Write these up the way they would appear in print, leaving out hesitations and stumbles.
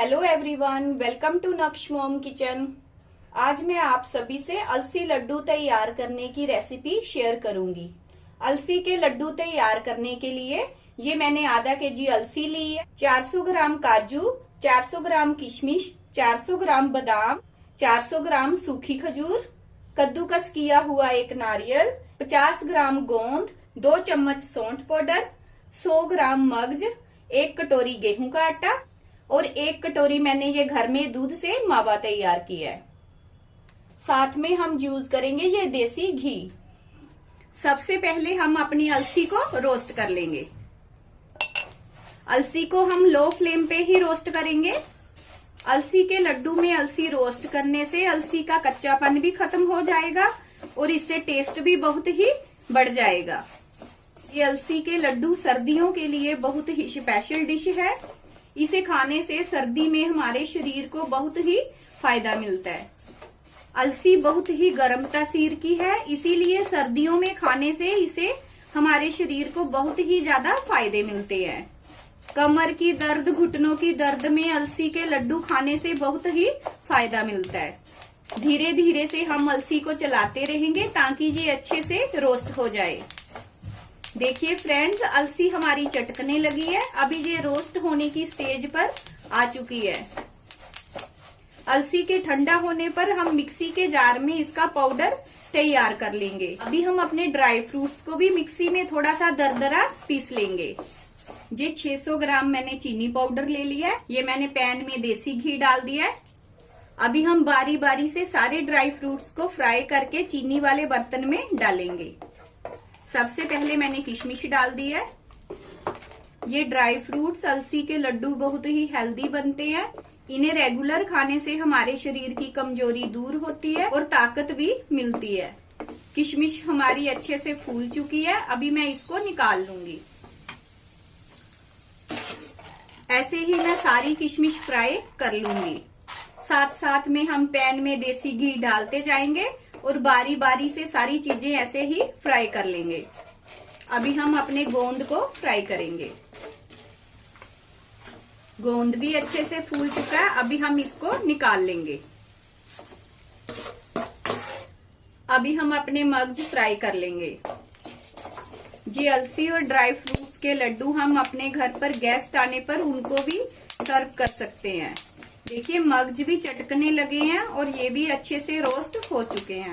Hello everyone, welcome to नक्श मोम kitchen. आज मैं आप सभी से अलसी लड्डू तैयार करने की रेसिपी शेयर करूंगी। अलसी के लड्डू तैयार करने के लिए ये मैंने आधा केजी अलसी ली है, 400 ग्राम काजू, 400 ग्राम किशमिश, 400 ग्राम बादाम, 400 ग्राम सूखी खजूर, कद्दूकस किया हुआ एक नारियल, 50 ग्राम गोंद, 2 चम्मच सौंठ पाउडर, 100 ग्राम मगज, 1 कटोरी गेहूं का आटा और 1 कटोरी मैंने ये घर में दूध से मावा तैयार किया है। साथ में हम यूज करेंगे ये देसी घी। सबसे पहले हम अपनी अलसी को रोस्ट कर लेंगे। अलसी को हम लो फ्लेम पे ही रोस्ट करेंगे। अलसी के लड्डू में अलसी रोस्ट करने से अलसी का कच्चापन भी खत्म हो जाएगा और इससे टेस्ट भी बहुत ही बढ़ जाएगा। ये अलसी के लड्डू सर्दियों के लिए बहुत ही स्पेशल डिश है। इसे खाने से सर्दी में हमारे शरीर को बहुत ही फायदा मिलता है। अलसी बहुत ही गर्म तासीर की है, इसीलिए सर्दियों में खाने से इसे हमारे शरीर को बहुत ही ज्यादा फायदे मिलते हैं। कमर की दर्द, घुटनों की दर्द में अलसी के लड्डू खाने से बहुत ही फायदा मिलता है। धीरे धीरे से हम अलसी को चलाते रहेंगे ताकि ये अच्छे से रोस्ट हो जाए। देखिए फ्रेंड्स, अलसी हमारी चटकने लगी है। अभी ये रोस्ट होने की स्टेज पर आ चुकी है। अलसी के ठंडा होने पर हम मिक्सी के जार में इसका पाउडर तैयार कर लेंगे। अभी हम अपने ड्राई फ्रूट्स को भी मिक्सी में थोड़ा सा दरदरा पीस लेंगे। ये 600 ग्राम मैंने चीनी पाउडर ले लिया है। ये मैंने पैन में देसी घी डाल दिया है। अभी हम बारी बारी से सारे ड्राई फ्रूट्स को फ्राई करके चीनी वाले बर्तन में डालेंगे। सबसे पहले मैंने किशमिश डाल दी है। ये ड्राई फ्रूट्स अलसी के लड्डू बहुत ही हेल्दी बनते हैं। इन्हें रेगुलर खाने से हमारे शरीर की कमजोरी दूर होती है और ताकत भी मिलती है। किशमिश हमारी अच्छे से फूल चुकी है। अभी मैं इसको निकाल लूंगी। ऐसे ही मैं सारी किशमिश फ्राई कर लूंगी। साथ साथ में हम पैन में देसी घी डालते जाएंगे और बारी बारी से सारी चीजें ऐसे ही फ्राई कर लेंगे। अभी हम अपने गोंद को फ्राई करेंगे। गोंद भी अच्छे से फूल चुका है। अभी हम इसको निकाल लेंगे। अभी हम अपने मगज फ्राई कर लेंगे। जी अलसी और ड्राई फ्रूट्स के लड्डू हम अपने घर पर गेस्ट आने पर उनको भी सर्व कर सकते हैं। देखिए मगज भी चटकने लगे हैं और ये भी अच्छे से रोस्ट हो चुके हैं।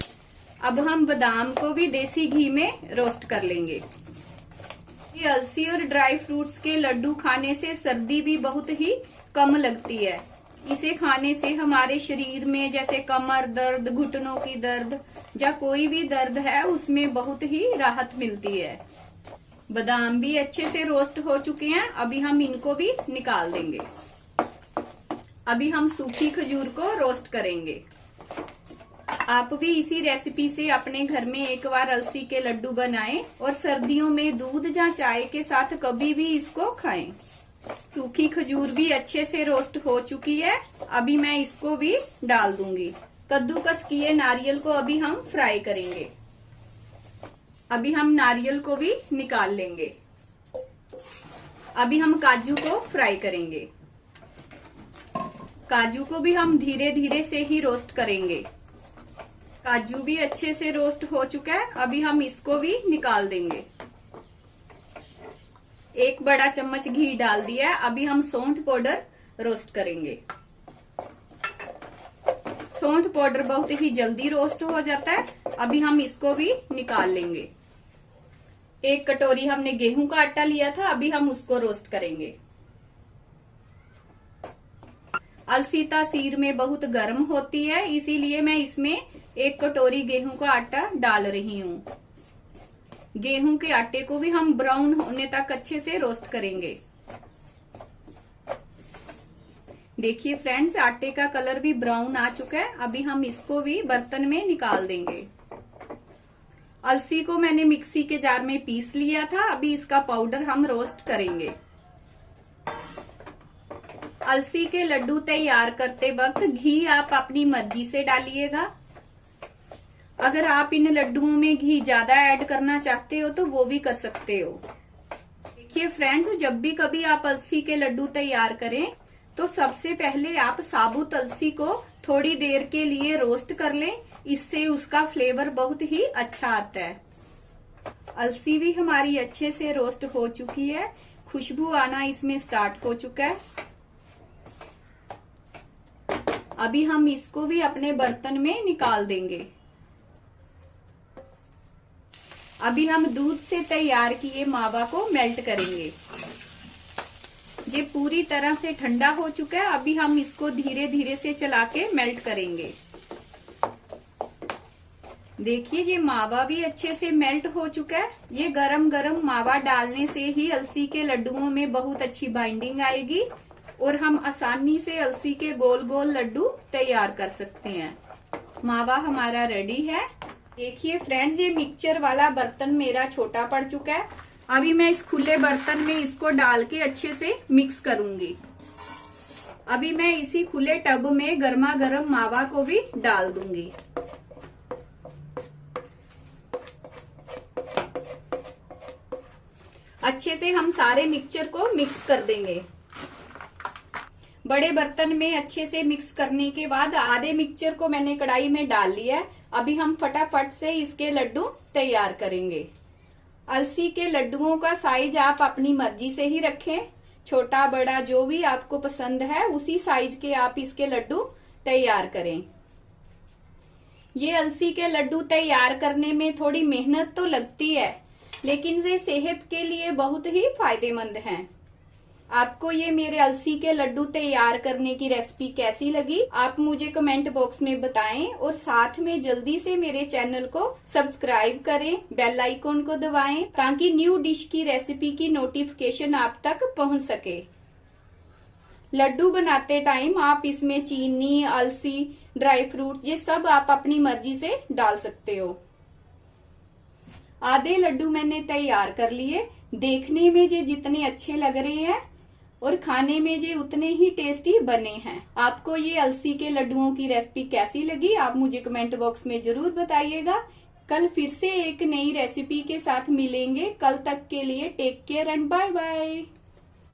अब हम बादाम को भी देसी घी में रोस्ट कर लेंगे। ये अलसी और ड्राई फ्रूट्स के लड्डू खाने से सर्दी भी बहुत ही कम लगती है। इसे खाने से हमारे शरीर में जैसे कमर दर्द, घुटनों की दर्द या कोई भी दर्द है उसमें बहुत ही राहत मिलती है। बादाम भी अच्छे से रोस्ट हो चुके हैं। अभी हम इनको भी निकाल देंगे। अभी हम सूखी खजूर को रोस्ट करेंगे। आप भी इसी रेसिपी से अपने घर में एक बार अलसी के लड्डू बनाएं और सर्दियों में दूध या चाय के साथ कभी भी इसको खाएं। सूखी खजूर भी अच्छे से रोस्ट हो चुकी है। अभी मैं इसको भी डाल दूंगी। कद्दूकस किए नारियल को अभी हम फ्राई करेंगे। अभी हम नारियल को भी निकाल लेंगे। अभी हम काजू को फ्राई करेंगे। काजू को भी हम धीरे धीरे से ही रोस्ट करेंगे। काजू भी अच्छे से रोस्ट हो चुका है। अभी हम इसको भी निकाल देंगे। 1 बड़ा चम्मच घी डाल दिया है। अभी हम सौंठ पाउडर रोस्ट करेंगे। सौंठ पाउडर बहुत ही जल्दी रोस्ट हो जाता है। अभी हम इसको भी निकाल लेंगे। 1 कटोरी हमने गेहूं का आटा लिया था। अभी हम उसको रोस्ट करेंगे। अलसी तासीर में बहुत गर्म होती है, इसीलिए मैं इसमें 1 कटोरी गेहूं का आटा डाल रही हूँ। गेहूं के आटे को भी हम ब्राउन होने तक अच्छे से रोस्ट करेंगे। देखिए फ्रेंड्स, आटे का कलर भी ब्राउन आ चुका है। अभी हम इसको भी बर्तन में निकाल देंगे। अलसी को मैंने मिक्सी के जार में पीस लिया था। अभी इसका पाउडर हम रोस्ट करेंगे। अलसी के लड्डू तैयार करते वक्त घी आप अपनी मर्जी से डालिएगा। अगर आप इन लड्डुओं में घी ज्यादा ऐड करना चाहते हो तो वो भी कर सकते हो। देखिए फ्रेंड्स, जब भी कभी आप अलसी के लड्डू तैयार करें तो सबसे पहले आप साबुत अलसी को थोड़ी देर के लिए रोस्ट कर लें, इससे उसका फ्लेवर बहुत ही अच्छा आता है। अलसी भी हमारी अच्छे से रोस्ट हो चुकी है, खुशबू आना इसमें स्टार्ट हो चुका है। अभी हम इसको भी अपने बर्तन में निकाल देंगे। अभी हम दूध से तैयार किए मावा को मेल्ट करेंगे। ये पूरी तरह से ठंडा हो चुका है। अभी हम इसको धीरे धीरे से चला के मेल्ट करेंगे। देखिए ये मावा भी अच्छे से मेल्ट हो चुका है। ये गरम गरम मावा डालने से ही अलसी के लड्डुओं में बहुत अच्छी बाइंडिंग आएगी और हम आसानी से अलसी के गोल गोल लड्डू तैयार कर सकते हैं। मावा हमारा रेडी है। देखिए फ्रेंड्स, ये मिक्सचर वाला बर्तन मेरा छोटा पड़ चुका है। अभी मैं इस खुले बर्तन में इसको डाल के अच्छे से मिक्स करूंगी। अभी मैं इसी खुले टब में गर्मा गर्म मावा को भी डाल दूंगी। अच्छे से हम सारे मिक्सचर को मिक्स कर देंगे। बड़े बर्तन में अच्छे से मिक्स करने के बाद आधे मिक्सचर को मैंने कढ़ाई में डाल लिया है। अभी हम फटाफट से इसके लड्डू तैयार करेंगे। अलसी के लड्डुओं का साइज आप अपनी मर्जी से ही रखें, छोटा बड़ा जो भी आपको पसंद है उसी साइज के आप इसके लड्डू तैयार करें। ये अलसी के लड्डू तैयार करने में थोड़ी मेहनत तो लगती है, लेकिन ये सेहत के लिए बहुत ही फायदेमंद हैं। आपको ये मेरे अलसी के लड्डू तैयार करने की रेसिपी कैसी लगी, आप मुझे कमेंट बॉक्स में बताएं और साथ में जल्दी से मेरे चैनल को सब्सक्राइब करें, बेल आइकॉन को दबाएं ताकि न्यू डिश की रेसिपी की नोटिफिकेशन आप तक पहुंच सके। लड्डू बनाते टाइम आप इसमें चीनी, अलसी, ड्राई फ्रूट ये सब आप अपनी मर्जी से डाल सकते हो। आधे लड्डू मैंने तैयार कर लिए। देखने में ये जितने अच्छे लग रहे हैं और खाने में ये उतने ही टेस्टी बने हैं। आपको ये अलसी के लड्डुओं की रेसिपी कैसी लगी आप मुझे कमेंट बॉक्स में जरूर बताइएगा। कल फिर से एक नई रेसिपी के साथ मिलेंगे। कल तक के लिए take care and bye bye.